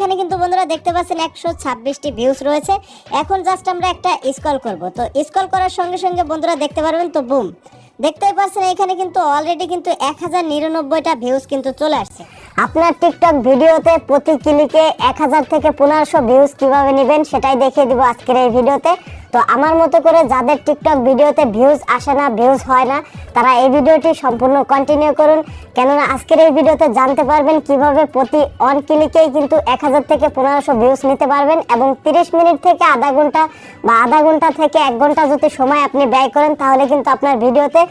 এখানে কিন্তু বন্ধুরা দেখতে পাচ্ছেন 126টি ভিউজ রয়েছে। এখন জাস্ট আমরা একটা স্ক্রল করব। তো স্ক্রল করার সঙ্গে সঙ্গে বন্ধুরা দেখতে পারবেন, তো বুম, দেখতেই পাচ্ছেন এখানে কিন্তু অলরেডি কিন্তু 1099টা ভিউজ কিন্তু চলে আসছে। আপনার টিকটক ভিডিওতে প্রতি ক্লিকে 1000 থেকে 1500 ভিউজ কিভাবে নেবেন সেটাই দেখিয়ে দিব আজকের এই ভিডিওতে। তো আমার মতো করে যাদের টিকটক ভিডিওতে ভিউজ আসে না, ভিউজ হয় না, তারা এই ভিডিওটি সম্পূর্ণ কন্টিনিউ করুন, কেননা আজকের এই ভিডিওতে জানতে পারবেন কিভাবে প্রতি অন ক্লিকেই কিন্তু 1000 থেকে 1500 ভিউজ নিতে পারবেন এবং 30 মিনিট থেকে আধা ঘন্টা বা আধা ঘন্টা থেকে 1 ঘন্টা যদি সময় আপনি ব্যয় করেন তাহলে কিন্তু আপনার ভিডিওতে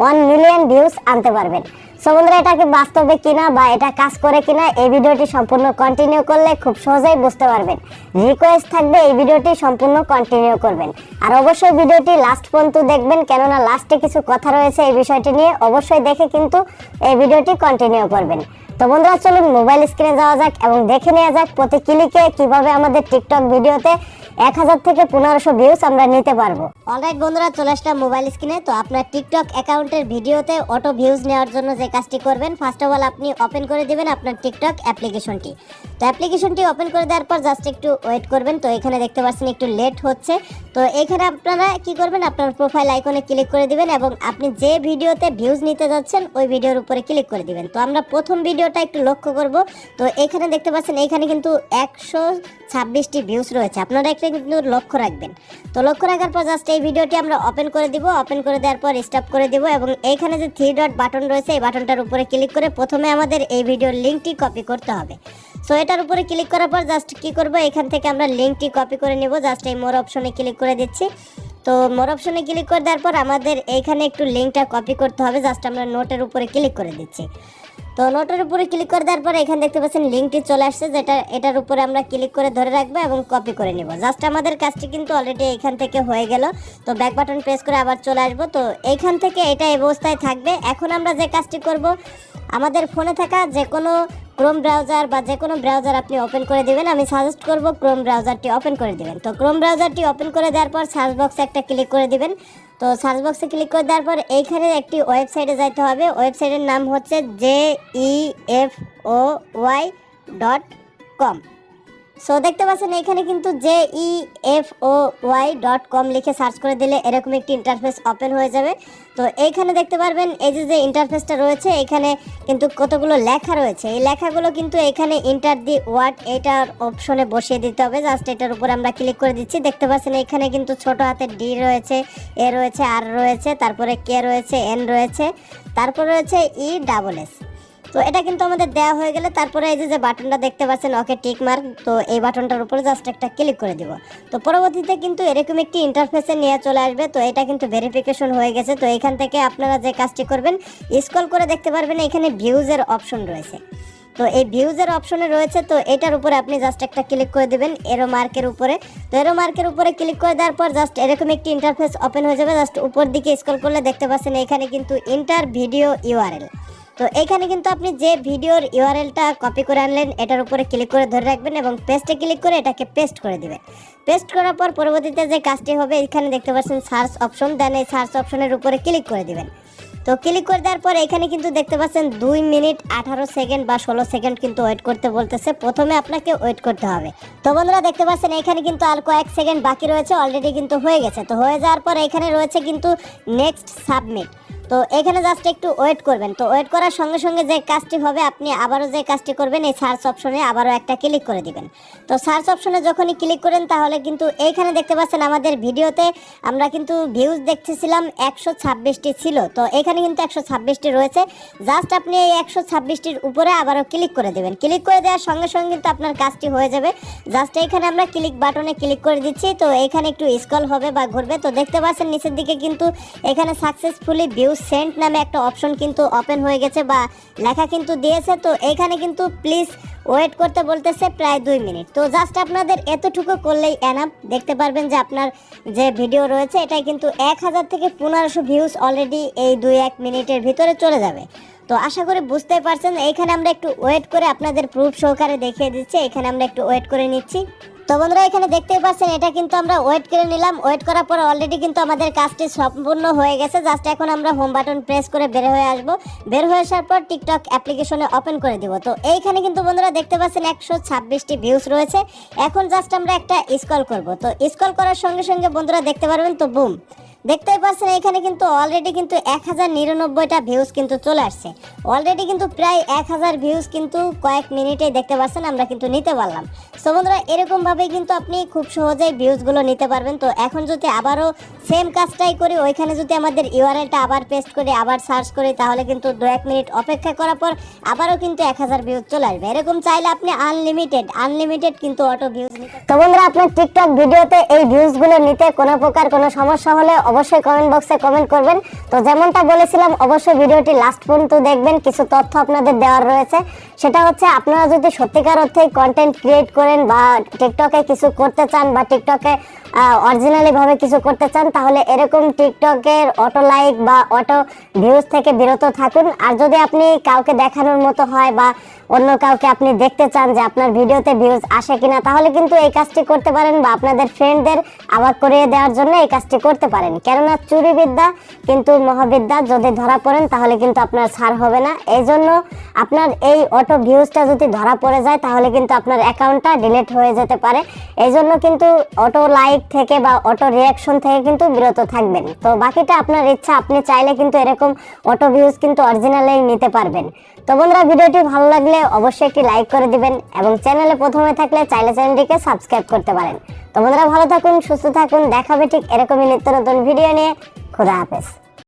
1 মিলিয়ন ভিউজ আনতে পারবেন। সো বন্ধুরা, এটা কি বাস্তবে কিনা বা এটা কাজ করে কিনা এই ভিডিওটি সম্পূর্ণ কন্টিনিউ করলে খুব সহজেই বুঝতে পারবেন। রিকোয়েস্ট থাকবে এই ভিডিওটি সম্পূর্ণ কন্টিনিউ করবেন, আর অবশ্যই ভিডিওটি লাস্ট পর্যন্ত দেখবেন, কেননা লাস্টে কিছু কথা রয়েছে এই বিষয়টি নিয়ে। অবশ্যই দেখে কিন্তু এই ভিডিওটি কন্টিনিউ করবেন। তো বন্ধুরা, চলুন মোবাইল স্ক্রিনে যাওয়া যাক এবং দেখে নেওয়া যাক প্রতি ক্লিকে কিভাবে আমাদের টিকটক ভিডিওতে 1000 থেকে 1500 ভিউজ আমরা নিতে পারবো। অলরাইট বন্ধুরা, চলে আসলাম মোবাইল স্ক্রিনে। তো আপনার টিকটক অ্যাকাউন্টের ভিডিওতে অটো ভিউজ নেওয়ার জন্য যে কাজটি করবেন, ফার্স্ট অফ অল আপনি ওপেন করে দিবেন আপনার টিকটক অ্যাপ্লিকেশনটি। তো অ্যাপ্লিকেশনটি ওপেন করে দেওয়ার পর জাস্ট একটু ওয়েট করবেন। তো এখানে দেখতে পাচ্ছেন একটু লেট হচ্ছে। তো এখানে আপনারা কি করবেন, আপনার প্রোফাইল আইকনে ক্লিক করে দিবেন এবং আপনি যে ভিডিওতে ভিউজ নিতে যাচ্ছেন ওই ভিডিওর উপরে ক্লিক করে দিবেন। তো আমরা প্রথম ভিডিওটা একটু লক্ষ্য করব। তো এখানে দেখতে পাচ্ছেন এখানে কিন্তু 126টি ভিউজ রয়েছে, আপনারা একটা কিন্তু লক্ষ্য রাখবেন। তো লক্ষ্য রাখার পর জাস্ট এই ভিডিওটি আমরা ওপেন করে দিব। ওপেন করে দেওয়ার পর স্টপ করে দিব এবং এইখানে যে 3 ডট বাটন রয়েছে এই বাটনটার উপরে ক্লিক করে প্রথমে আমাদের এই ভিডিওর লিঙ্কটি কপি করতে হবে। সো এটার উপরে ক্লিক করার পর জাস্ট কি করব, এখান থেকে আমরা লিঙ্কটি কপি করে নেব। জাস্ট এই মোর অপশনে ক্লিক করে দিচ্ছি। তো মোর অপশনে ক্লিক করে দেওয়ার পর আমাদের এইখানে একটু লিঙ্কটা কপি করতে হবে। জাস্ট আমরা নোটের উপরে ক্লিক করে দিচ্ছি। তো নোটের উপরে ক্লিক করে দেওয়ার পরে এখানে দেখতে পাচ্ছেন লিঙ্কটি চলে আসছে, যেটা এটার উপরে আমরা ক্লিক করে ধরে রাখবো এবং কপি করে নেব। জাস্ট আমাদের কাজটি কিন্তু অলরেডি এখান থেকে হয়ে গেল। তো ব্যাক বাটন প্রেস করে আবার চলে আসবো। তো এইখান থেকে এটা এই অবস্থায় থাকবে। এখন আমরা যে কাজটি করব, আমাদের ফোনে থাকা যে কোনো ক্রোম ব্রাউজার বা যে কোনো ব্রাউজার আপনি ওপেন করে দিবেন। আমি সাজেস্ট করব ক্রোম ব্রাউজারটি ওপেন করে দিবেন। তো ক্রোম ব্রাউজারটি ওপেন করে দেওয়ার পর সার্চ বক্সে একটা ক্লিক করে দিবেন। তো সার্চ বক্সে ক্লিক করে দেওয়ার পর এইখানে একটি ওয়েবসাইটে যাইতে হবে। ওয়েবসাইটের নাম হচ্ছে jefoy.com। সো দেখতে পাচ্ছেন এখানে কিন্তু jefoy.com লিখে সার্চ করে দিলে এরকম একটি ইন্টারফেস ওপেন হয়ে যাবে। তো এইখানে দেখতে পারবেন এই যে ইন্টারফেসটা রয়েছে, এখানে কিন্তু কতগুলো লেখা রয়েছে। এই লেখাগুলো কিন্তু এখানে ইন্টার দি ওয়ার্ড এটার অপশনে বসিয়ে দিতে হবে। জাস্ট এটার উপর আমরা ক্লিক করে দিচ্ছি। দেখতে পাচ্ছেন এখানে কিন্তু ছোট হাতের ডি রয়েছে, এ রয়েছে, আর রয়েছে, তারপরে কে রয়েছে, এন রয়েছে, তারপর রয়েছে ESS। তো এটা কিন্তু আমাদের দেওয়া হয়ে গেলে তারপরে এই যে বাটনটা দেখতে পাচ্ছেন ওকে টিক মার্ক, তো এই বাটনটার উপরে জাস্ট একটা ক্লিক করে দিব। তো পরবর্তীতে কিন্তু এরকম একটি ইন্টারফেসে নিয়ে চলে আসবে। তো এটা কিন্তু ভেরিফিকেশন হয়ে গেছে। তো এখান থেকে আপনারা যে কাজটি করবেন, স্ক্রল করে দেখতে পারবেন এখানে ভিউজের অপশন রয়েছে। তো এই ভিউজের অপশনে রয়েছে, তো এটার উপরে আপনি জাস্ট একটা ক্লিক করে দেবেন এরো মার্কের উপরে। তো এরো মার্কের উপরে ক্লিক করে দেওয়ার পর জাস্ট এরকম একটি ইন্টারফেস ওপেন হয়ে যাবে। জাস্ট উপর দিকে স্ক্রল করলে দেখতে পাচ্ছেন এখানে কিন্তু ইন্টার ভিডিও URL। তো এখানে কিন্তু আপনি যে ভিডিওর ইউআরএলটা কপি করে আনলেন এটার উপরে ক্লিক করে ধরে রাখবেন এবং পেস্টে ক্লিক করে এটাকে পেস্ট করে দিবেন। পেস্ট করার পর পরবর্তীতে যে কাজটি হবে, এখানে দেখতে পাচ্ছেন সার্চ অপশন, দেন এই সার্চ অপশনের উপরে ক্লিক করে দিবেন। তো ক্লিক করে দেওয়ার পর এখানে কিন্তু দেখতে পাচ্ছেন 2 মিনিট 18 সেকেন্ড বা 16 সেকেন্ড কিন্তু ওয়েট করতে বলতেছে। প্রথমে আপনাকে ওয়েট করতে হবে। তো বন্ধুরা দেখতে পাচ্ছেন এখানে কিন্তু আর কয়েক সেকেন্ড বাকি রয়েছে, অলরেডি কিন্তু হয়ে গেছে। তো হয়ে যাওয়ার পর এখানে রয়েছে কিন্তু নেক্সট সাবমিট। তো এখানে জাস্ট একটু ওয়েট করবেন। তো ওয়েট করার সঙ্গে সঙ্গে যে কাজটি হবে, আপনি আবারও যে কাজটি করবেন এই সার্চ অপশনে আবারও একটা ক্লিক করে দিবেন। তো সার্চ অপশনে যখনই ক্লিক করেন তাহলে কিন্তু এইখানে দেখতে পাচ্ছেন আমাদের ভিডিওতে আমরা কিন্তু ভিউজ দেখতেছিলাম 126টি ছিল। তো এখানে কিন্তু 126টি রয়েছে। জাস্ট আপনি এই 126টির উপরে আবারও ক্লিক করে দেবেন। ক্লিক করে দেওয়ার সঙ্গে সঙ্গে কিন্তু আপনার কাজটি হয়ে যাবে। জাস্ট এইখানে আমরা ক্লিক বাটনে ক্লিক করে দিচ্ছি। তো এখানে একটু স্ক্রল হবে বা ঘুরবে। তো দেখতে পাচ্ছেন নিচের দিকে কিন্তু এখানে সাকসেসফুলি ভিউজ সেন্ট নামে একটা অপশন কিন্তু ওপেন হয়ে গেছে বা লেখা কিন্তু দিয়েছে। তো এখানে কিন্তু প্লিজ ওয়েট করতে বলতেছে প্রায় 2 মিনিট। তো জাস্ট আপনাদের এতটুকু করলেই এনাফ। দেখতে পারবেন যে আপনার যে ভিডিও রয়েছে এটাই কিন্তু 1000 থেকে 1500 ভিউজ অলরেডি এই 2-1 মিনিটের ভিতরে চলে যাবে। তো আশা করি বুঝতেই পারছেন। এইখানে আমরা একটু ওয়েট করে আপনাদের প্রুফ সহকারে দেখিয়ে দিচ্ছি। এখানে আমরা একটু ওয়েট করে নিচ্ছি। তো বন্ধুরা এখানে দেখতেই পাচ্ছেন এটা কিন্তু আমরা ওয়েট করে নিলাম। ওয়েট করার পর অলরেডি কিন্তু আমাদের কাজটি সম্পূর্ণ হয়ে গেছে। জাস্ট এখন আমরা হোম বাটন প্রেস করে বের হয়ে আসব। বের হয়ে আসার পর টিকটক অ্যাপ্লিকেশনে ওপেন করে দিব। তো এইখানে কিন্তু বন্ধুরা দেখতে পাচ্ছেন 126টি ভিউজ রয়েছে। এখন জাস্ট আমরা একটা স্ক্রল করব। তো স্ক্রল করার সঙ্গে সঙ্গে বন্ধুরা দেখতে পারবেন তো বুম, দেখতেই পাচ্ছেন এখানে কিন্তু অলরেডি কিন্তু 1099টা ভিউজ কিন্তু চলে আসছে। অলরেডি কিন্তু প্রায় 1000 ভিউজ কিন্তু কয়েক মিনিটেই দেখতে পাচ্ছেন আমরা কিন্তু নিতে পারলাম। সো বন্ধুরা এরকম ভাবে কিন্তু আপনি খুব সহজেই ভিউজগুলো নিতে পারবেন। তো এখন যদি আবারও সেম কাজটাই করি, ওইখানে যদি আমাদের ইউআরএলটা আবার পেস্ট করি, আবার সার্চ করি, তাহলে কিন্তু 2-1 মিনিট অপেক্ষা করার পর আবারও কিন্তু 1000 ভিউজ চলে আসবে। এরকম চাইলে আপনি আনলিমিটেড কিন্তু অটো ভিউজ নিতে। তো বন্ধুরা আপনার টিকটক ভিডিওতে এই ভিউজগুলো নিতে কোনো প্রকার কোনো সমস্যা হলে অবশ্যই কমেন্ট বক্সে কমেন্ট করবেন। তো যেমনটা বলেছিলাম অবশ্যই ভিডিওটি লাস্ট পর্যন্ত দেখবেন। কিছু তথ্য আপনাদের দেওয়ার রয়েছে, সেটা হচ্ছে আপনারা যদি সত্যিকার অর্থে কন্টেন্ট ক্রিয়েট করেন বা টিকটকে কিছু করতে চান বা টিকটকে অরিজিনালি ভাবে কিছু করতে চান, তাহলে এরকম টিকটকের অটো লাইক বা অটো ভিউজ থেকে বিরত থাকুন। আর যদি আপনি কাউকে দেখানোর মতো হয় বা অন্য কাউকে আপনি দেখতে চান যে আপনার ভিডিওতে ভিউজ আসে কিনা, তাহলে কিন্তু এই কাজটি করতে পারেন বা আপনাদের ফ্রেন্ডদের আবার করিয়ে দেওয়ার জন্য এই কাজটি করতে পারেন। কেননা চুরি বিদ্যা কিন্তু মহাবিদ্যা, যদি ধরা পড়েন তাহলে কিন্তু আপনার ছাড় হবে না। এই জন্য আপনার এই অটো ভিউজটা যদি ধরা পড়ে যায় তাহলে কিন্তু আপনার অ্যাকাউন্টটা ডিলিট হয়ে যেতে পারে। এই জন্য কিন্তু অটো লাইক থেকে বা অটো রিয়াকশন থেকে কিন্তু বিরত থাকবেন। তো বাকিটা আপনার ইচ্ছা, আপনি চাইলে কিন্তু এরকম অটো ভিউজ কিন্তু অরিজিনালি নিতে পারবেন। তো বন্ধুরা ভিডিওটি ভালো লাগলে অবশ্যই একটি লাইক করে দিবেন এবং চ্যানেলে প্রথমে থাকলে চাইলে চ্যানেলটিকে সাবস্ক্রাইব করতে পারেন। তো বন্ধুরা ভালো থাকুন, সুস্থ থাকুন, দেখাবে ঠিক এরকমই নিত্য নতুন ভিডিও নিয়ে। খোদা হাফেজ।